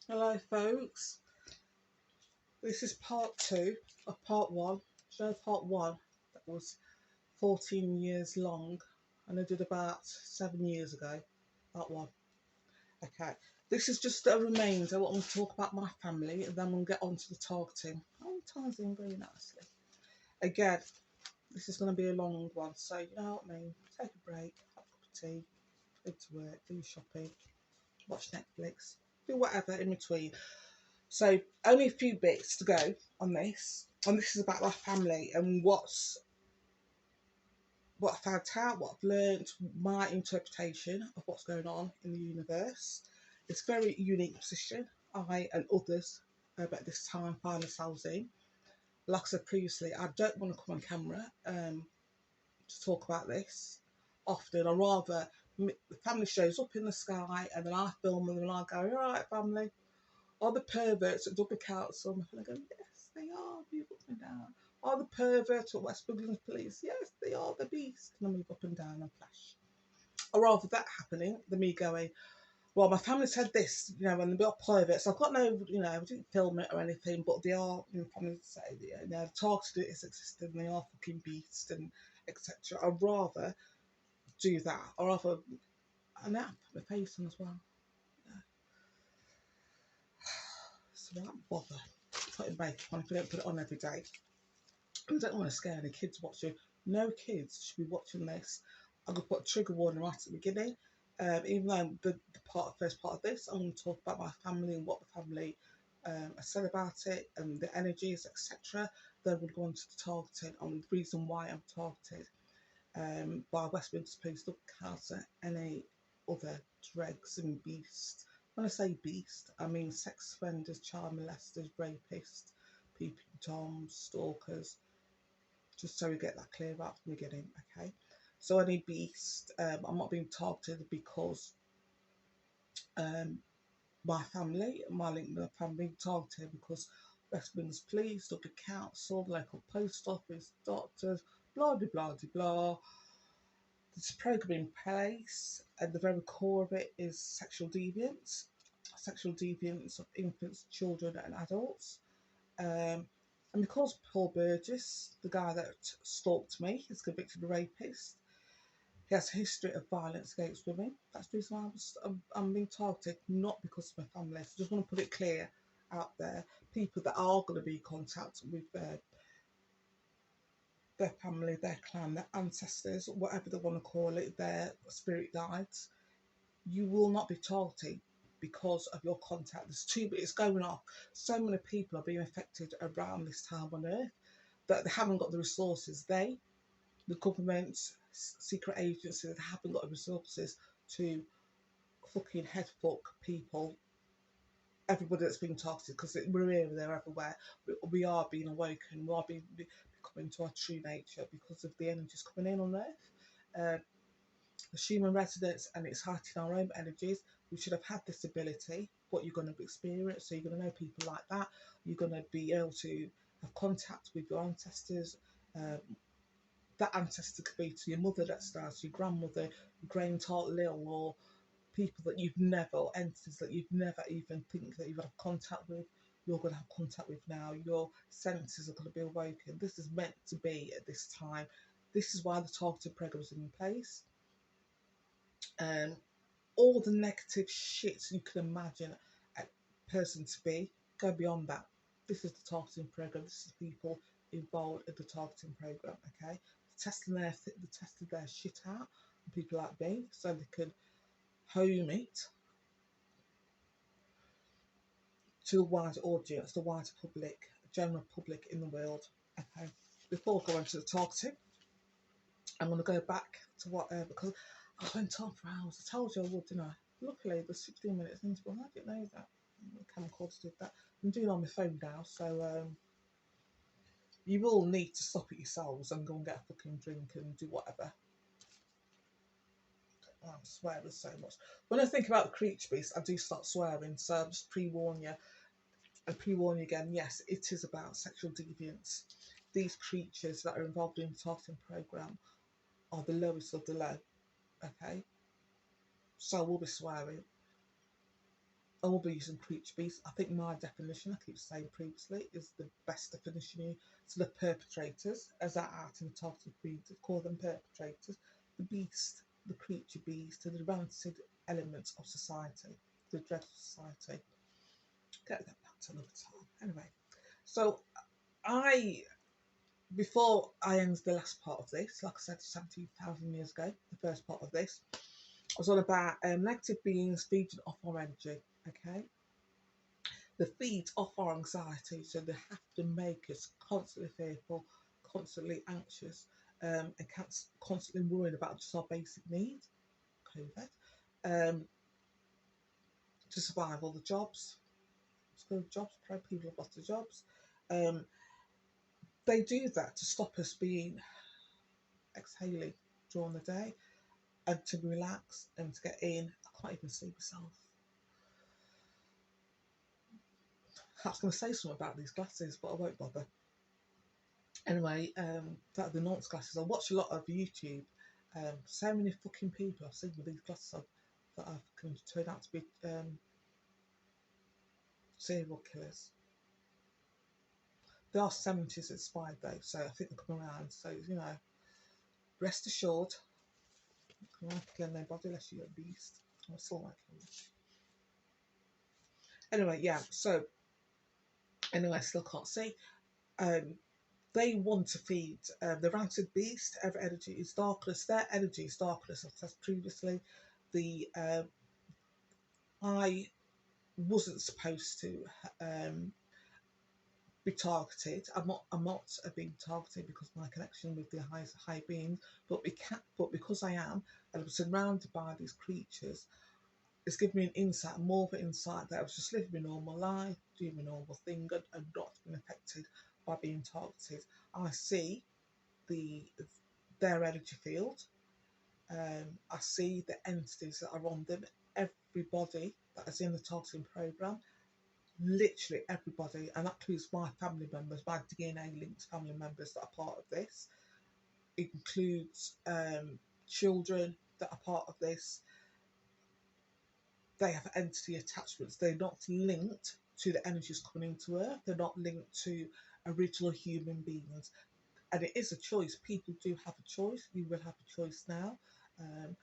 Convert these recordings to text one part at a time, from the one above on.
Hello folks, this is part 2 of part 1. Part 1 that was 14 years long and I did about 7 years ago, part 1. Okay, this is just a remainder. What I'm going to talk about my family and then we'll get on to the targeting. Oh, time's in green actually. Again, this is going to be a long one, so you know what I mean. Take a break, have a cup of tea, go to work, do your shopping, watch Netflix, do whatever in between. So only a few bits to go on this, and this is about my family and what I found out, what I've learned, my interpretation of what's going on in the universe. It's a very unique position I and others at this time find themselves in. Like I said previously, I don't want to come on camera to talk about this often. I rather the family shows up in the sky and then I film them and I go, all right, family. Are the perverts at Dublin Council? And I go, yes, they are. Move up and down. Are the perverts at West Midlands Police? Yes, they are the beast. And I move up and down and flash. Or rather that happening than me going, well, my family said this, and they're perverts. I've got no, I didn't film it or anything, but they are, family say, they're targeted, it's existed, and they are fucking beasts and etc. I'd rather do that. Or rather, and that put my face on as well. So that bother putting makeup on if you don't put it on every day. I don't want to scare any kids watching. No kids should be watching this. I'm going to put a trigger warning right at the beginning. Even though first part of this, I'm going to talk about my family and what the family I said about it and the energies, etc. Then we'll go on to the targeting and the reason why I'm targeted by Westminster Police, Dublin Council, any other dregs and beasts. When I say beast, I mean sex offenders, child molesters, rapists, peeping toms, stalkers, just so we get that clear right from the beginning, okay? So any beast, I'm not being targeted because um, my link with my family being targeted because Westminster Police, Dublin Council, the local post office, doctors, blah, blah, blah, blah, blah. There's a programme in place, and the very core of it is sexual deviance of infants, children, and adults. Um, and because Paul Burgess, the guy that stalked me, is convicted of rapist, he has a history of violence against women. That's the reason why I'm being targeted, not because of my family. So I just want to put it clear out there. People that are going to be in contact with their family, their clan, their ancestors, whatever they want to call it, their spirit guides, you will not be targeted because of your contact. It's going off. So many people are being affected around this time on earth that they haven't got the resources. The government, secret agencies, haven't got the resources to fucking head fuck people, everybody that's being targeted, because we're here, they're everywhere. We are being awoken, we are becoming to our true nature because of the energies coming in on earth. The human residence, and it's heightened our own energies. We should have had this ability, what you're going to experience. So you're going to know people like that. You're going to be able to have contact with your ancestors. Um, that ancestor could be to your mother that starts, your grandmother, your great aunt Lil, or people that you've never, or entities that you've never even think that you've had contact with. You're going to have contact with now. Your senses are going to be awoken. This is meant to be at this time. This is why the targeted program is in place. Um, all the negative shit you can imagine a person to be, go beyond that. This is the targeting program. This is people involved in the targeting program. Okay, they tested their shit out on people like me, so they could home it to the wider audience, the wider public, general public in the world. Okay, before going to the targeting, I'm going to go back to what because I went on for hours. I told you I would, didn't I? Luckily, there's 16 minutes into it. I didn't know that. The camcorder did that. I'm doing it on my phone now, so you will need to stop it yourselves and go and get a fucking drink and do whatever. Oh, I'm swearing so much. When I think about the creature beast, I do start swearing, so I'll just pre-warn you. And pre-warn you again, yes, it is about sexual deviance. These creatures that are involved in the targeting program are the lowest of the low, okay? So I will be swearing. I will be using creature beast. I think my definition, I keep saying previously, is the best definition here. So the perpetrators, as that art in the targeted breed, call them perpetrators. The beast, the creature beast, and the rancid elements of society, the dread of society. Get that back to another time. Anyway, so before I end the last part of this, like I said, 17,000 years ago, the first part of this was all about negative beings feeding off our energy. Okay, they feed off our anxiety, so they have to make us constantly fearful, constantly anxious, and constantly worrying about just our basic needs. COVID, to survive all the jobs, school jobs, people have lost their jobs. Um, they do that to stop us being exhaling during the day and to relax and to get in. I can't even see myself. I was going to say something about these glasses, but I won't bother. Anyway, that the nonce glasses. I watch a lot of YouTube. So many fucking people I've seen with these glasses on that have can turn out to be serial killers. They are 70s inspired though, so I think they'll come around. So, you know, rest assured, you won't kill nobody unless you're a beast. I still like them. Anyway, yeah, so, anyway, I still can't see. They want to feed the rancid beast. Every energy is darkness. Their energy is darkness. I've said previously, the I wasn't supposed to be targeted. I'm not being targeted because of my connection with the high beings, but because I am, and I'm surrounded by these creatures, it's given me an insight, more of an insight that I was just living my normal life, doing my normal thing, and not being affected by being targeted. I see the their energy field. I see the entities that are on them. Everybody that is in the targeting program, literally everybody, and that includes my family members, my DNA linked family members that are part of this. It includes children that are part of this. They have entity attachments. They're not linked to the energies coming into Earth. They're not linked to original human beings. And it is a choice. People do have a choice. You will have a choice now. Um,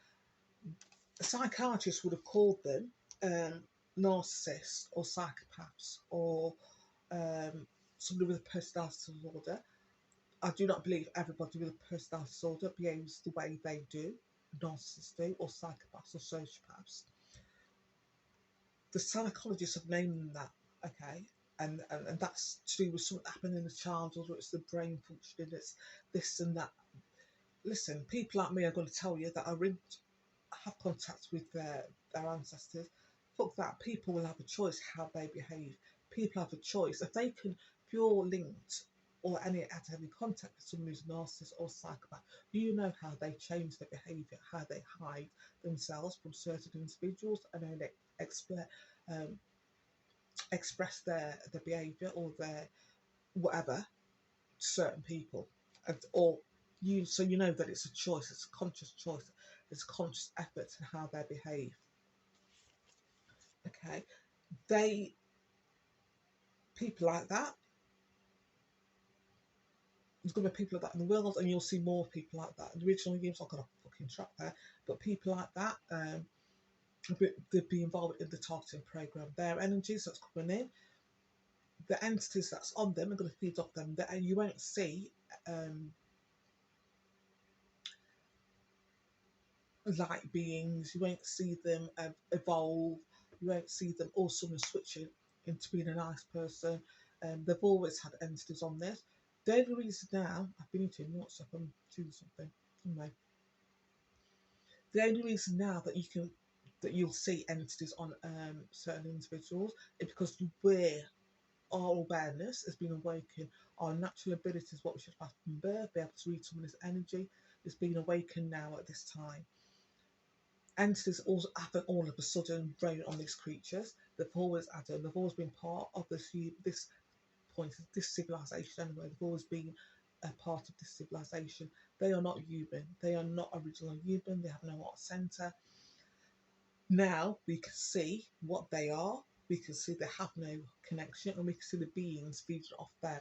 a psychiatrist would have called them narcissists or psychopaths or somebody with a personality disorder. I do not believe everybody with a personality disorder behaves the way they do, narcissists do, or psychopaths or sociopaths. The psychologists have named them that, okay? And that's to do with something that happened in the childhood, or it's the brain functioning, it's this and that. Listen, people like me are going to tell you that have contact with their ancestors. Fuck that. People will have a choice how they behave. People have a choice. If you're linked or had any contact with someone who's a narcissist or psychopath, you know how they change their behaviour, how they hide themselves from certain individuals and how they um, express their behaviour or their whatever to certain people. So you know that it's a choice, it's a conscious choice, it's a conscious effort in how they behave. Okay, they people like that. There's going to be people like that in the world, and you'll see more people like that. The original games, I've got a fucking track there, but people like that, they'd be involved in the targeting program. Their energies that's coming in, the entities that's on them are going to feed off them. And you won't see light beings. You won't see them evolve. You won't see them all of a sudden switching into being a nice person. They've always had entities on this. The only reason now, I've been eating nuts up and doing something. Anyway, the only reason now that you'll see entities on certain individuals is because our awareness has been awakened. Our natural abilities, what we should have from birth, be able to read someone's energy, is being awakened now at this time. Entities also haven't all of a sudden grown on these creatures. They've always had them. They've always been part of this point, this civilization anyway. They've always been a part of this civilization. They are not human. They are not original human. They have no heart center. Now we can see what they are. We can see they have no connection, and we can see the beings feeding off them.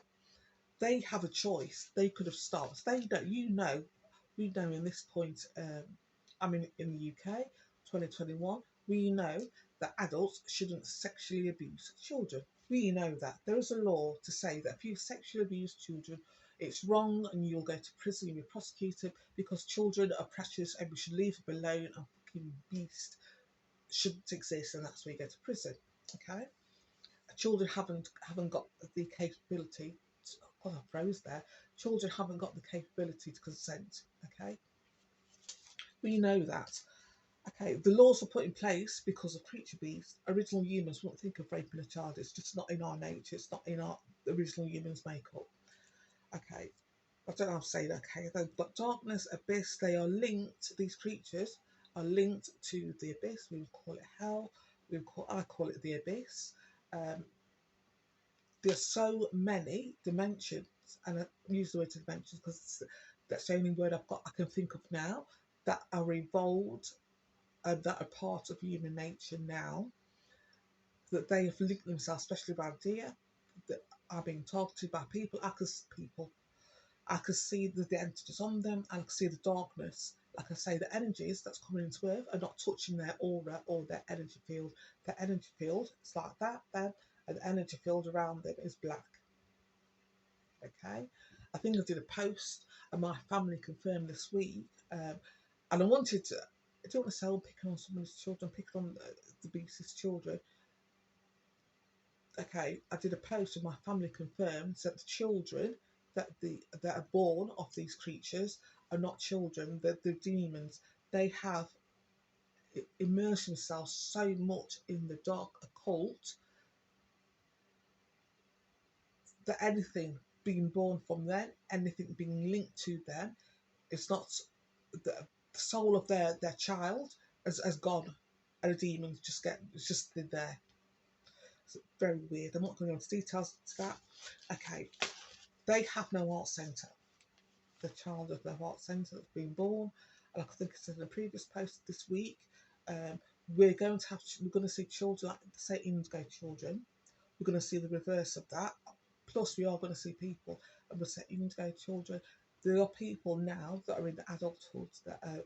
They have a choice. They could have stopped. They don't. We know in this point. I mean, in the UK, 2021, we know that adults shouldn't sexually abuse children. We know that there is a law to say that if you sexually abuse children, it's wrong, and you'll go to prison and be prosecuted because children are precious and we should leave them alone. And fucking beast shouldn't exist, and that's where you go to prison. Okay, children haven't got the capability. God, I froze there. Children haven't got the capability to consent. Okay, we know that. Okay, the laws were put in place because of creature beasts. Original humans won't think of raping a child. It's just not in our nature. It's not in our original humans' makeup. Okay, I don't know how to say that. Okay, but darkness, abyss, they are linked. These creatures are linked to the abyss. We would call it hell. I call it the abyss. Um, there's so many dimensions, and I use the word dimensions because that's the only word I can think of now, that are evolved and that are part of human nature now, that they have linked themselves, especially around here, that are being targeted by people. I can see the entities on them, and I can see the darkness. Like I say, the energies that's coming into Earth are not touching their aura or their energy field. Their energy field is like that, then, and the energy field around them is black. Okay, I think I did a post, and my family confirmed this week. And I wanted to. I don't want to say I'm picking on someone's children, picking on the beast's children. Okay, I did a post, and my family confirmed that the children that are born of these creatures are not children. The demons. They have immersed themselves so much in the dark occult that anything being born from them, anything being linked to them, it's not the soul of their child has gone, and the demons it's just there. It's very weird. I'm not going to go into details to that. Okay, they have no art centre. The child of their art centre that's been born, and like I think I said in a previous post this week, um, we're going to see children like say indigo children. We're going to see the reverse of that. Plus, we are going to see people, and we're saying indigo children. There are people now that are in adulthood that are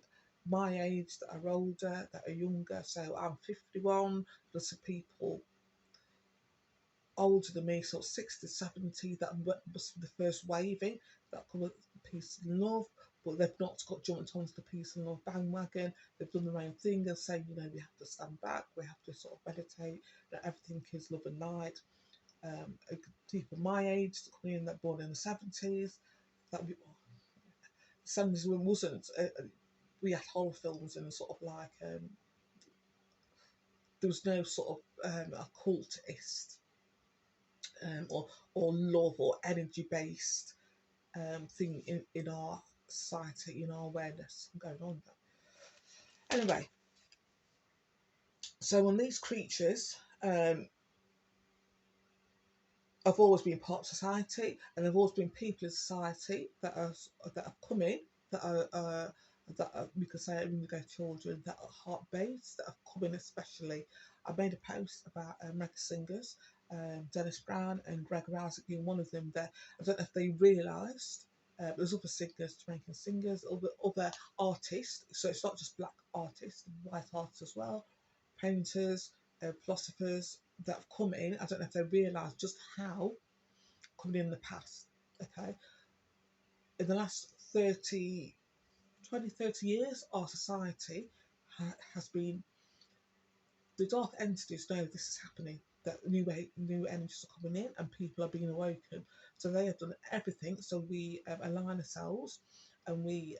my age, that are older, that are younger. So I'm 51. There's some people older than me, sort of 60, 70, that must be the first waving, that come with peace and love, but they've not got jumped onto the peace and love bandwagon. They've done their own thing and say, we have to stand back, we have to sort of meditate, that everything is love and light. People my age coming in that born in the 70s, that we, 70s wasn't, we had horror films and sort of like, there was no sort of occultist or love or energy based thing in our society, in our awareness going on there. Anyway, so when these creatures have always been part of society, and there've always been people in society that have come in, we could say indigo children, that are heart based, that have come in. Especially, I made a post about mega singers, Dennis Brown and Gregor Isaac being one of them. There, I don't know if they realised. There's other singers, Jamaican singers, other artists. So it's not just black artists, white artists as well, painters, philosophers that have come in. I don't know if they realise just how coming in the past. Okay, in the last 30 years, our society has been, the dark entities know this is happening, that new energies are coming in and people are being awoken. So they have done everything. So we align ourselves, and we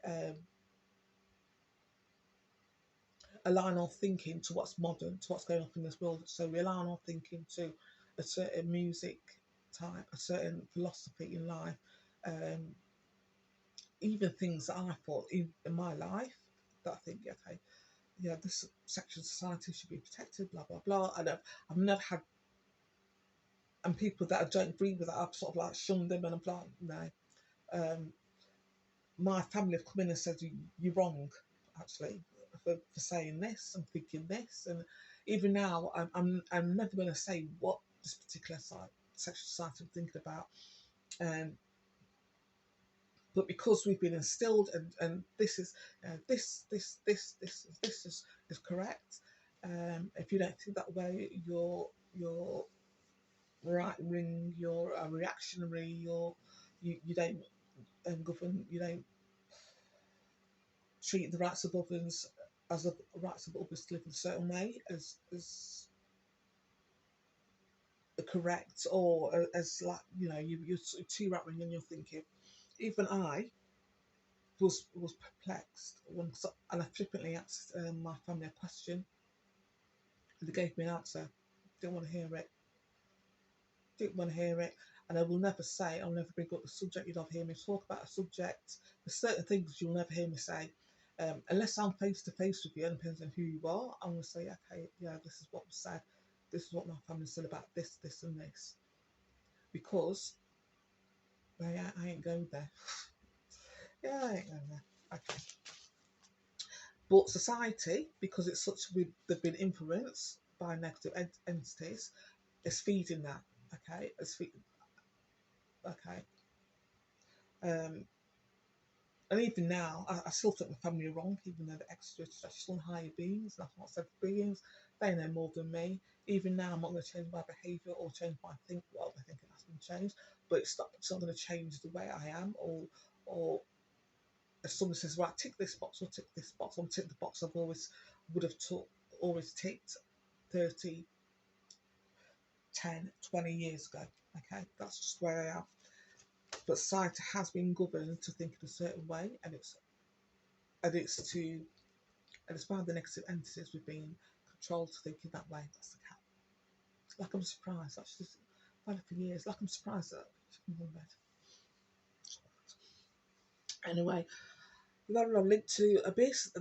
align our thinking to what's modern, to what's going on in this world. So we align our thinking to a certain music type, a certain philosophy in life, even things that I thought in my life that I think, okay, yeah, this section of society should be protected, blah blah blah. And I've never had, and people that I don't agree with that, I've sort of like shunned them, and I'm like, no. My family have come in and said, you're wrong, actually. for saying this and thinking this, and even now I'm never going to say what this particular sexual site I'm thinking about, um, but because we've been instilled, and this is this is correct. If you don't think that way, you're right wing, you're a reactionary, you don't govern, you don't treat the rights of others as the rights of others to live in a certain way as correct, or as, like, you're too right wing, and you're thinking. Even I was perplexed and I flippantly asked my family a question, and they gave me an answer. Didn't want to hear it. Didn't want to hear it. And I will never say, I'll never bring up the subject. You'll never hear me talk about a subject. There's certain things you'll never hear me say. Unless I'm face to face with you, and depends on who you are, I'm going to say, okay, yeah, this is what was said. This is what my family said about this, this, and this. Because I ain't going there. Yeah, I ain't going there. Okay. But society, because it's they've been influenced by negative entities, is feeding that. Okay, okay. Um, and even now, I still think the family are wrong, even though they're extraterrestrial and higher beings, and I've not said beings. They know more than me. Even now, I'm not going to change my behaviour or change my think. Well, I think it has been changed, but it's not going to change the way I am, or if someone says, right, tick this box or tick this box, I'll tick the box I've always ticked 30, 10, 20 years ago. Okay, that's just where I am. But society has been governed to think in a certain way, and it's by the negative entities we've been controlled to think in that way. That's the cat. Like, I'm surprised. That's just had it for years. Like, I'm surprised that I'm in bed. Anyway, then I'm linked to Abyss,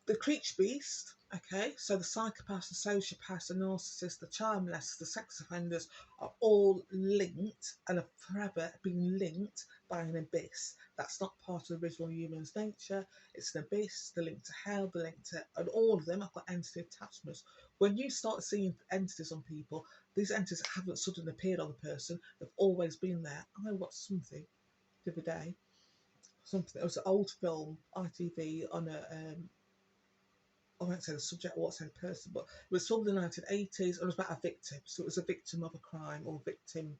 the creature beast. Okay, so the psychopaths, the sociopaths, the narcissists, the child molesters, the sex offenders are all linked and have forever been linked by an abyss. That's not part of the original human's nature. It's an abyss. They're linked to hell. They're linked to, and all of them have got entity attachments. When you start seeing entities on people, these entities haven't suddenly appeared on the person. They've always been there. I watched something the other day. Something. It was an old film, ITV, on a I won't say the subject or what's the person, but it was from the 1980s and it was about a victim. So it was a victim of a crime or victim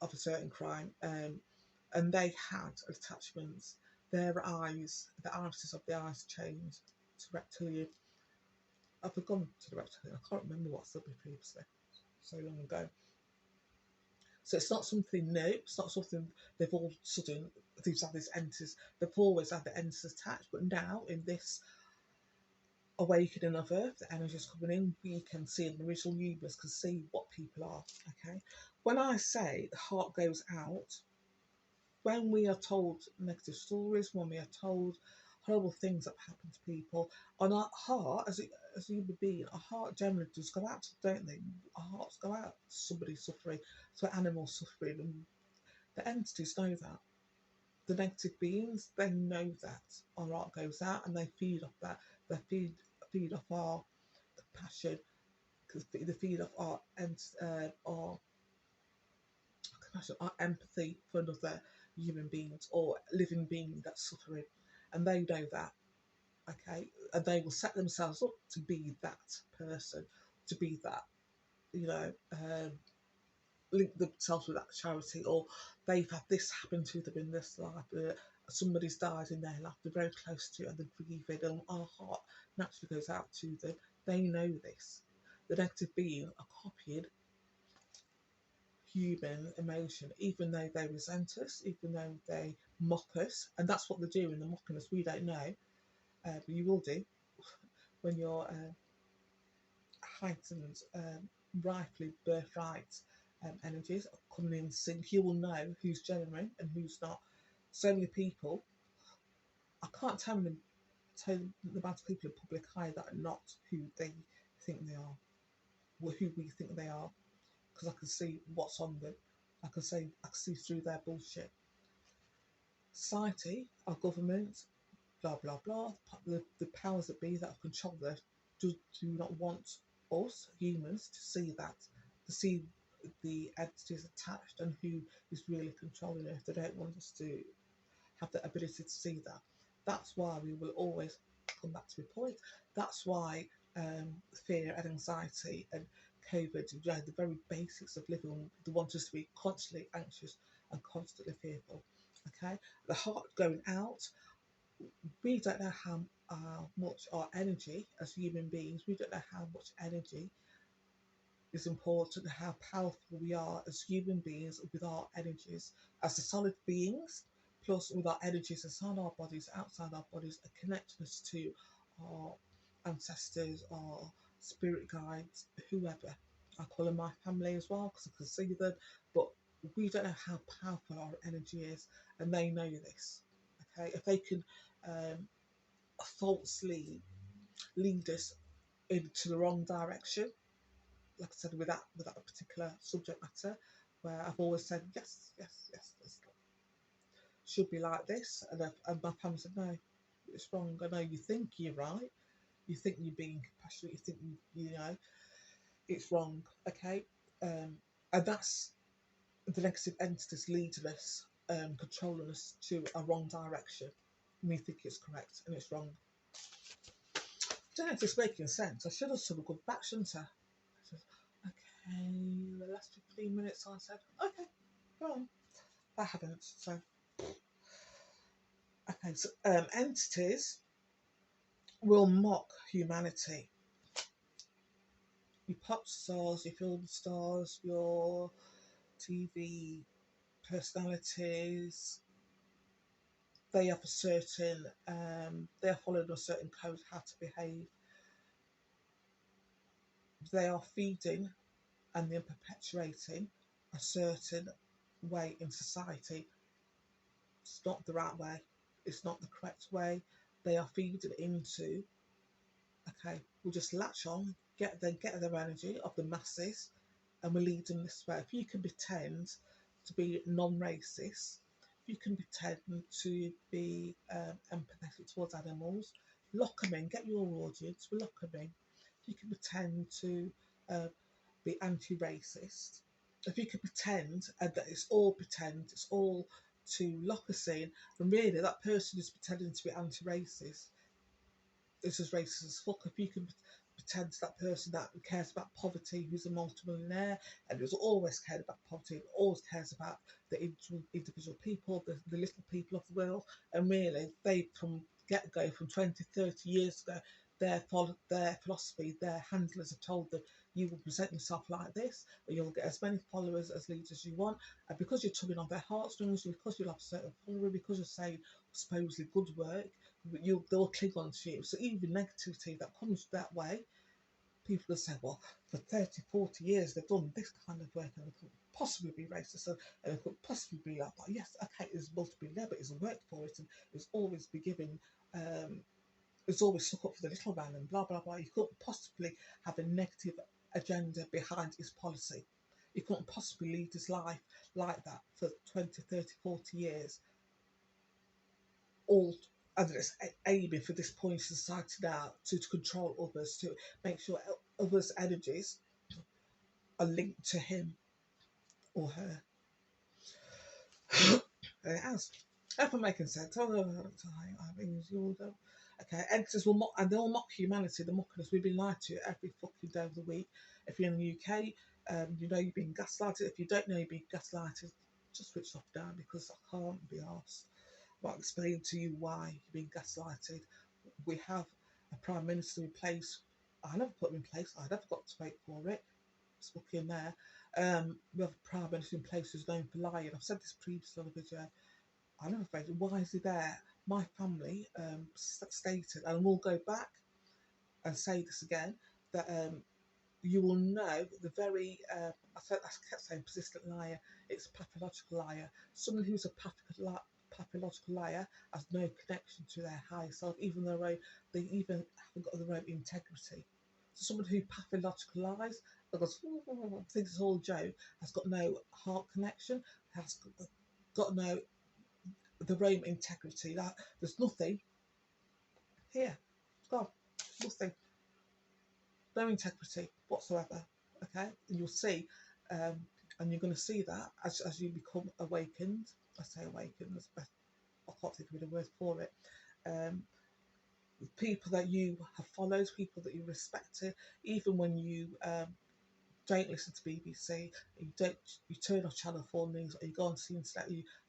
of a certain crime. And they had attachments. Their eyes, the iris of the eyes changed to reptilian. I've gone to the reptilian. I can't remember what said previously. So long ago. So it's not something new. It's not something they've all sudden, these have these entities. They've always had the entities attached. But now in this awakening of Earth, the energies coming in, we can see, and the original humans can see what people are. Okay, when I say the heart goes out, when we are told negative stories, when we are told horrible things that happen to people, on our heart, as a human being, our heart generally does go out, don't they? Our hearts go out to somebody suffering, to animals suffering, and the entities know that. The negative beings, they know that our heart goes out, and they feed off that. They feed off our compassion, the feed off our compassion, our empathy for another human beings or living being that's suffering, and they know that. Okay, and they will set themselves up to be that person, to be that, you know, link themselves with that charity, or they've had this happen to them in this life. Somebody's died in their life, they're very close to it, and they're grieving, and our heart naturally goes out to them. They know this. The negative being are copying human emotion, even though they resent us, even though they mock us, and that's what they're doing. They're mocking us. We don't know, but you will do when you're heightened, rightfully birthright energies are coming in sync. You will know who's genuine and who's not. So many people, I can't tell the amount of people in public eye that are not who they think they are, or who we think they are, because I can see what's on them. I can see through their bullshit. Society, our government, blah blah blah. The powers that be that have controlled us do not want us humans to see that, to see the entities attached and who is really controlling it. They don't want us to have the ability to see that. That's why we will always come back to my point. That's why fear and anxiety and COVID, you know, the very basics of living, they want us to be constantly anxious and constantly fearful. Okay, the heart going out. We don't know how much our energy as human beings. We don't know how much energy is important, how powerful we are as human beings with our energies as the solid beings, plus with our energies inside our bodies, outside our bodies, and connecting us to our ancestors, our spirit guides, whoever. I call them my family as well because I can see them, but we don't know how powerful our energy is, and they know this. Okay, if they can falsely lead us into the wrong direction, like I said, with that particular subject matter, where I've always said yes, yes, yes, this should be like this, and my family said no, it's wrong. I know you think you're right, you think you're being compassionate, you think you know it's wrong. Okay, and that's the negative entities leading us, controlling us to a wrong direction. And we think it's correct and it's wrong. I don't know if it's making sense. I should have sort of gone back, shouldn't I? Okay, the last 15 minutes I said, okay, go on. I haven't, so. Okay, so entities will mock humanity. Your pop stars, your film stars, your TV personalities, they have a certain, they're following a certain code how to behave. They are feeding and then perpetuating a certain way in society. It's not the right way. It's not the correct way. They are feeding into. Okay, we'll just latch on, get their energy of the masses, and we lead them this way. If you can pretend to be non-racist, if you can pretend to be empathetic towards animals, lock them in. Get your audience, we lock them in. If you can pretend to uh, be anti-racist, if you can pretend, and that it's all pretend, it's all to lock us in, and really that person is pretending to be anti-racist, it's as racist as fuck. If you can pretend to that person that cares about poverty, who's a multimillionaire, and who's always cared about poverty, and always cares about the individual people, the little people of the world, and really they from get-go, from 20, 30 years ago, their philosophy, their handlers have told them, you will present yourself like this, and you'll get as many followers as leaders as you want, and because you're tugging on their heartstrings, because you'll have a certain following, because you're saying supposedly good work, they'll cling on to you. So even negativity that comes that way, people will say, well, for 30, 40 years they've done this kind of work and they could possibly be racist and it could possibly be like that. Yes, okay, it's multiple there, but it's worked for it and it's always be given, it's always stuck up for the little man and blah, blah, blah. You couldn't possibly have a negative agenda behind his policy. You couldn't possibly lead his life like that for 20, 30, 40 years all and it's aiming for this point in society now to control others, to make sure others' energies are linked to him or her. And it has. If I'm making sense, I mean, you all don't. Okay, entities will mock, and they'll mock humanity. They're mocking us. We've been lied to every fucking day of the week. If you're in the UK, you know you've been gaslighted. If you don't know you've been gaslighted, just switch off now because I can't be asked. I'll explain to you why you've been gaslighted. We have a prime minister in place. I never put him in place. I never got to wait for it. It's looking there. We have a prime minister in place who's known for lying. I've said this previously on a video. I never found it. Why is he there? My family stated, and we'll go back and say this again, that you will know the very, I kept saying persistent liar, it's a pathological liar. Someone who's a pathological liar has no connection to their higher self, even though they even haven't got their own integrity. So someone who pathologically lies, because thinks it's all a joke, has got no heart connection, has got no their own integrity. That there's nothing Here, gone, nothing, no integrity whatsoever. Okay, and you'll see, um, and you're going to see that as you become awakened. I say awakened. That's best. I can't think of a word for it. Um, People that you have followed, people that you respected, even when you don't listen to BBC, you don't, you turn off Channel 4 News, or you go on CNC,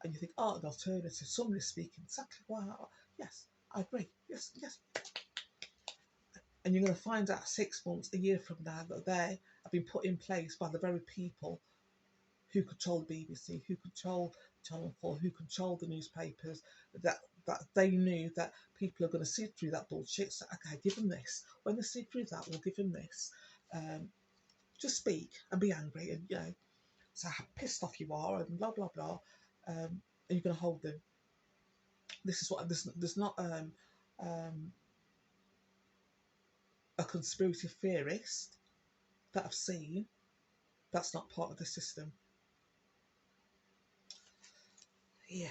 and you think, oh, an alternative, somebody's speaking exactly wow. Yes, I agree. Yes, yes. And you're going to find out 6 months, a year from now, that they have been put in place by the very people who control the BBC, who control Channel 4, who control the newspapers, that they knew that people are going to see through that bullshit. So, okay, give them this. When they see through that, we'll give them this. Just speak and be angry, and so how pissed off you are, and blah blah blah, and you're going to hold them. This is what there's not um, a conspiracy theorist that I've seen that's not part of the system. Yeah.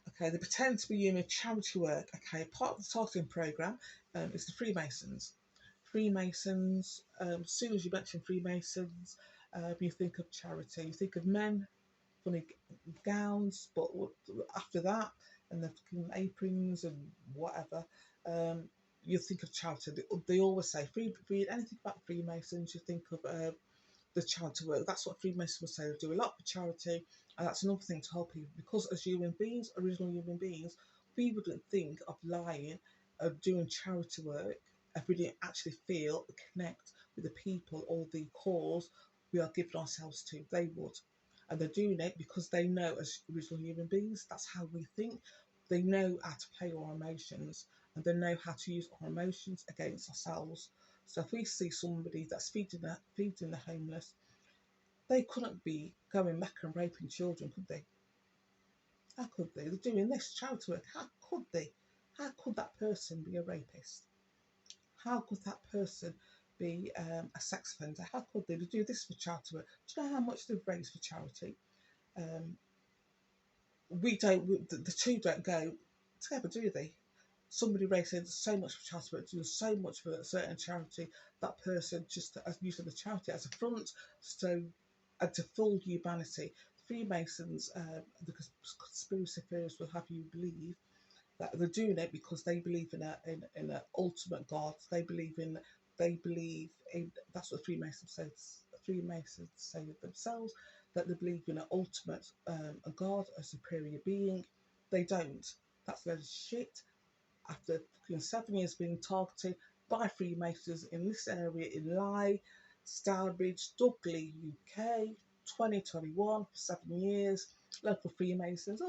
Okay, they pretend to be doing charity work. Okay, part of the targeting program is the Freemasons. Freemasons. As soon as you mention Freemasons, you think of charity. You think of men, funny gowns, but after that, and the fucking aprons and whatever, you think of charity. They always say read anything about Freemasons, you think of the charity work. That's what Freemasons will say. They do a lot for charity, and that's another thing to help people. Because as human beings, original human beings, we wouldn't think of lying, of doing charity work, if we didn't actually feel, connect with the people or the cause we are giving ourselves to. They would. And they're doing it because they know, as original human beings, that's how we think. They know how to play our emotions, and they know how to use our emotions against ourselves. So if we see somebody that's feeding the homeless, they couldn't be going back and raping children, could they? How could they? They're doing this charity work. How could they? How could that person be a rapist? How could that person be a sex offender? How could they do this for charity work? Do you know how much they've raised for charity? Um, we don't. The two don't go together, do they? Somebody raises so much for charity work, doing so much for a certain charity, that person just as using the charity as a front, so and to full humanity. Freemasons, the conspiracy theorists will have you believe that they're doing it because they believe in an ultimate God. They believe in that's what Freemasons says. Freemasons say of themselves that they believe in an ultimate a God, a superior being. They don't. That's a load of shit. After fucking 7 years being targeted by Freemasons in this area in Lye, Stourbridge, Dudley, UK, 2021 for 7 years. Local Freemasons,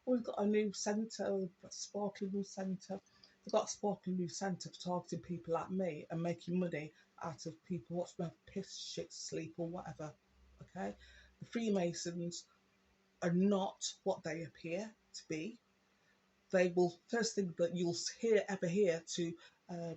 we've got a new centre, a sparkling new centre. They've got a sparkling new centre for targeting people like me and making money out of people watching them piss, shit, sleep, or whatever. Okay? The Freemasons are not what they appear to be. They will, first thing that you'll ever hear to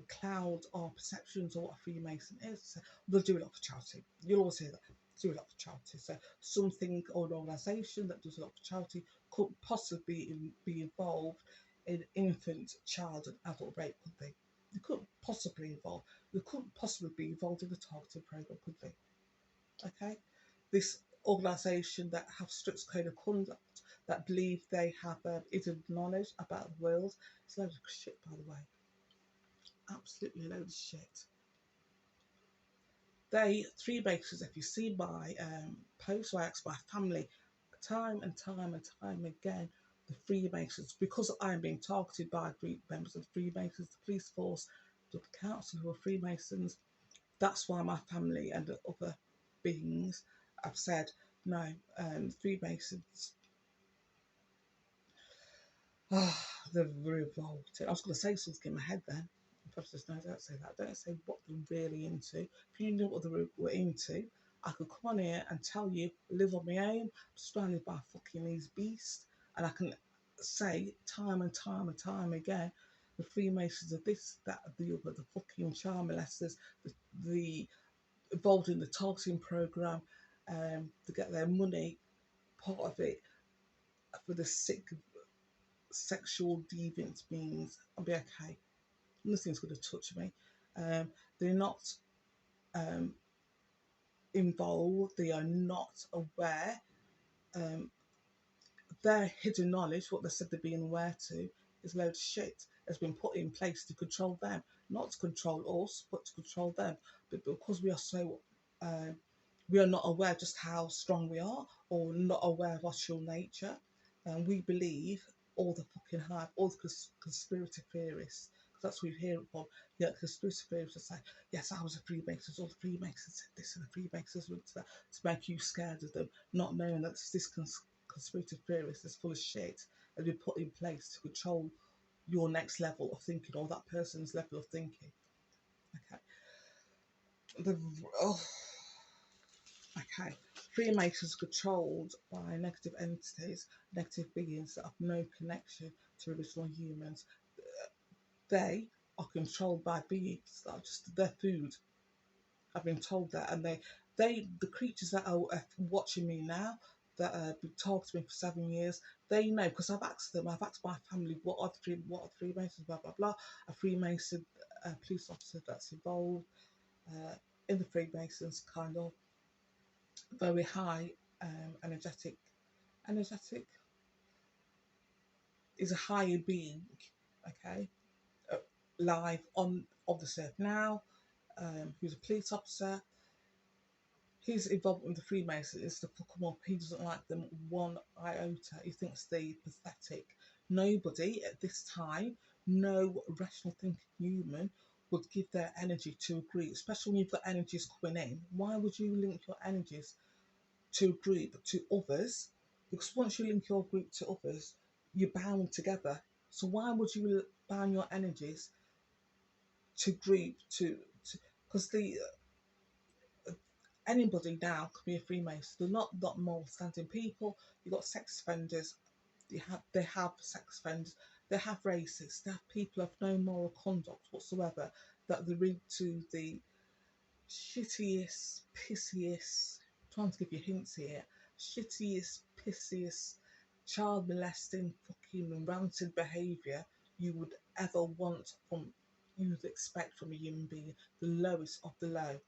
cloud our perceptions of what a Freemason is. So they'll do a lot for charity. You'll always hear that. Do a lot for charity. So something or an organisation that does a lot for charity could possibly be involved in infant, child, and adult rape, could they? They couldn't possibly involve. They couldn't possibly be involved in the targeted program, could they? Okay, this organisation that have strict code of conduct, that believe they have hidden knowledge about the world. It's a load of shit, by the way. Absolutely a load of shit. Freemasons, if you see my posts where I ask my family time and time and time again, the Freemasons, because I'm being targeted by members of the Freemasons, the police force, the council who are Freemasons, that's why my family and the other beings have said no. Freemasons, they're revolted. I was going to say something in my head then. I just no, don't say that. Don't say what they're really into. If you knew what they were into, I could come on here and tell you, live on my own, I'm surrounded by fucking these beasts, and I can say time and time and time again, the Freemasons are this, that, the other, the fucking child molesters, the involved in the targeting program, to get their money, part of it for the sexual deviant beings. I'll be okay. Nothing's going to touch me. They're not um, involved. They are not aware. Um, their hidden knowledge, what they said they're being aware to, is a load of shit has been put in place to control them, not to control us, but to control them. But because we are so, we are not aware just how strong we are, or not aware of our true nature, and we believe all the fucking hype, all the conspiracy theorists. Because that's what we hear it from. Yeah, conspiracy theorists say, yes, I was a Freemason, all the Freemasons said this, and the Freemasons went to that, to make you scared of them, not knowing that this conspiracy theorist is full of shit and been put in place to control your next level of thinking or that person's level of thinking. Okay. The oh, okay. Freemasons controlled by negative entities, negative beings that have no connection to original humans. They are controlled by beings that are just their food. I've been told that, and the creatures that are watching me now, that have been talking to me for 7 years, they know because I've asked them. I've asked my family what are Freemasons, blah blah blah. A Freemason, police officer that's involved in the Freemasons, kind of very high energetic. Energetic is a higher being, okay, uh, live on the earth now. Who's a police officer. His involvement with the Freemasons is to fuck them up. He doesn't like them one iota. He thinks they're pathetic. Nobody at this time, no rational thinking human, would give their energy to a group, especially when you've got energies coming in. Why would you link your energies to a group, to others? Because once you link your group to others, you're bound together. So why would you bound your energies to group, to because the anybody now can be a Freemason. They're not moral standing people. You've got sex offenders. They have sex offenders. They have racists. They have people of no moral conduct whatsoever that they're into the shittiest, pissiest. I'm trying to give you hints here. Shittiest, pissiest, child molesting, fucking rancid behaviour you would ever want from. You would expect from a human being. The lowest of the low.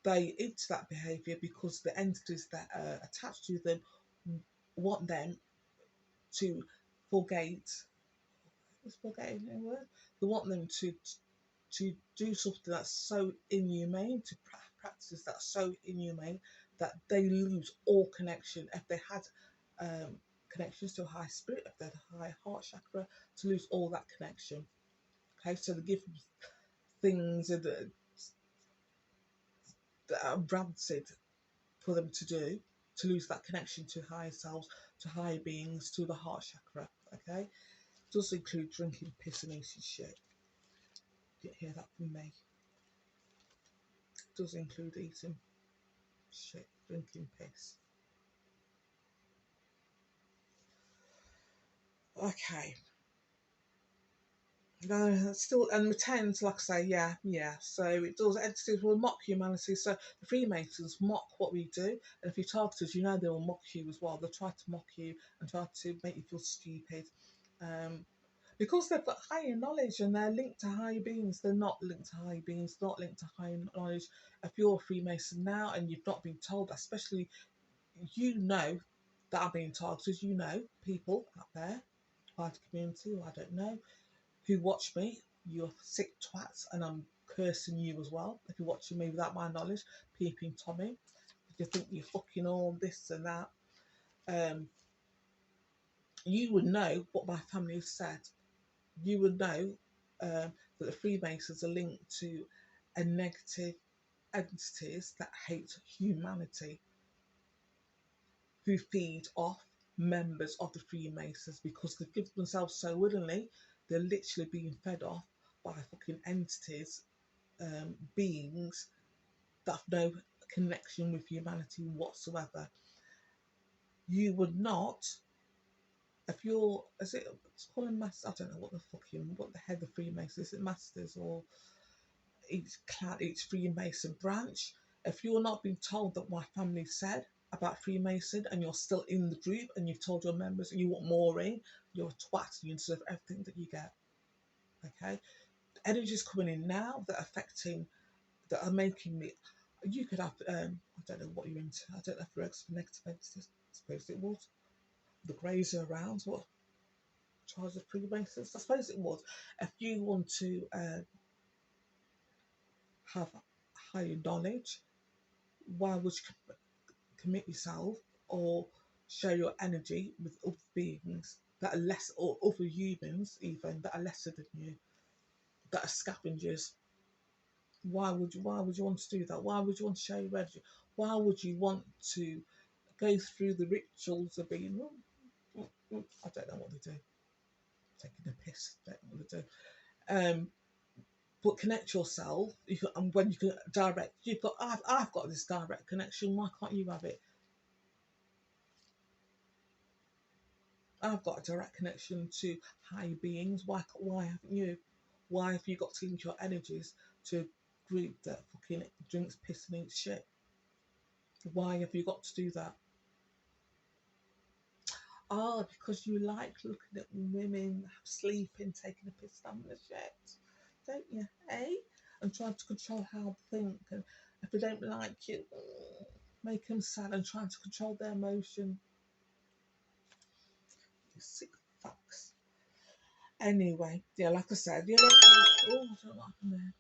They into that behaviour because the entities that are attached to them want them to forget. Is forgetting a word? They want them to do something that's so inhumane, to practices that's so inhumane that they lose all connection. If they had connections to a high spirit, if they had a high heart chakra, to lose all that connection. Okay, so they give things that are rancid for them to do, to lose that connection to higher selves, to higher beings, to the heart chakra. Okay, it does include drinking piss and eating shit. You hear that from me? It does include eating shit, drinking piss. Okay. No, still, and pretend, like I say, yeah. So it does. Entities will mock humanity. So the Freemasons mock what we do, and if you target us, you know they will mock you as well. They'll try to mock you and try to make you feel stupid. Because they've got higher knowledge and they're linked to higher beings. They're not linked to higher beings, not linked to higher knowledge. If you're a Freemason now and you've not been told, especially you know that I'm being targeted, you know, people out there, wider community, who I don't know, who watch me, you're sick twats, and I'm cursing you as well. If you're watching me without my knowledge, peeping Tommy, if you think you're fucking all this and that, you would know what my family has said. You would know that the Freemasons are linked to a negative entities that hate humanity, who feed off members of the Freemasons because they've given themselves so willingly. They're literally being fed off by fucking entities, beings that have no connection with humanity whatsoever. You would not, if you're, is it, it's called a master, I don't know what the head of Freemasons, is it masters or each clan, each Freemason branch? If you're not being told that my family said, about Freemason and you're still in the group and you've told your members you want more in, you're a twat. You deserve everything that you get. Okay? Energies coming in now that are affecting, that are making me. You could have, I don't know what you're into. I don't know if you're for negative entities. I suppose it would. The greys are around. What? Charge of Freemasons? I suppose it would. If you want to have higher knowledge, why would you commit yourself or share your energy with other beings that are less, or other humans even that are lesser than you, that are scavengers? Why would you want to do that? Why would you want to share your energy? Why would you want to go through the rituals of being, I don't know what they do, taking a piss, I don't know what they do. But connect yourself. And when you can direct, I've got this direct connection. Why can't you have it? I've got a direct connection to high beings. Why haven't you? Why have you got to link your energies to a group that fucking drinks piss and eats shit? Why have you got to do that? Ah, because you like looking at women sleeping, taking a piss, having a shit, don't you? Eh? And trying to control how they think. And if they don't like you, make them sad and trying to control their emotion. You sick fucks. Anyway, yeah, like I said, oh, I don't know what happened there.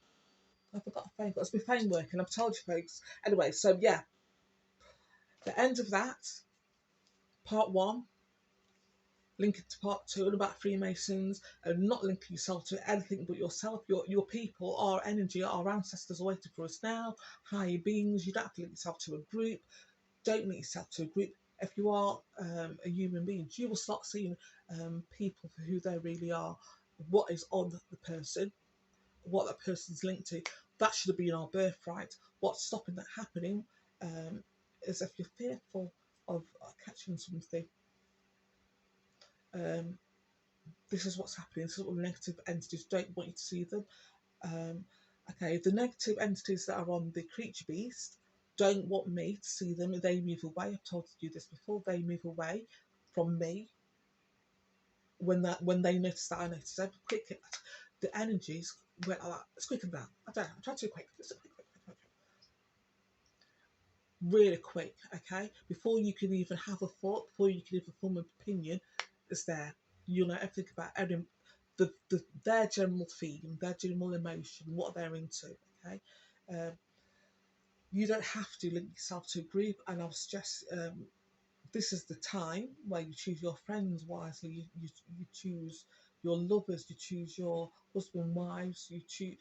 I forgot a phone. It's my phone working. I've told you folks. Anyway, so yeah, the end of that, part one, linking to part two, and about Freemasons, and not linking yourself to anything but yourself, your people, our energy, our ancestors are waiting for us now, higher beings. You don't have to link yourself to a group. Don't link yourself to a group. If you are a human being, you will start seeing people for who they really are, what is on the person, what that person's linked to. That should have been our birthright. What's stopping that happening is if you're fearful of catching something. Um, this is what's happening. This is what the negative entities don't want you to see them. Okay, the negative entities that are on the creature beast don't want me to see them. They move away. I've told you this before. They move away from me when they notice that I notice them. Quick, the energies went like that. It's quick and down. I don't know. I'm trying to do quick. It's quick. Really quick, okay? Before you can even have a thought, before you can even form an opinion, it's there. You know everything about every, their general feeling, their general emotion, what they're into, okay? Um, you don't have to link yourself to a group, and I'll suggest this is the time where you choose your friends wisely, you choose your lovers, you choose your husband, wives, you choose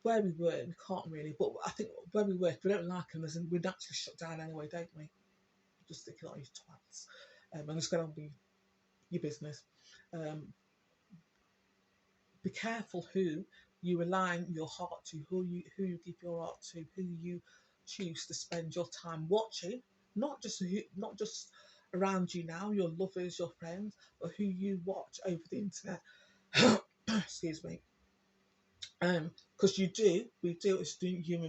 where we work. We can't really, but I think where we work, we don't like them, we naturally shut down anyway, don't we? Just thinking, oh, you twats. And it's going to be your business. Be careful who you align your heart to, who you give your heart to, who you choose to spend your time watching. Not just around you now, your lovers, your friends, but who you watch over the internet. Excuse me. Because we do as human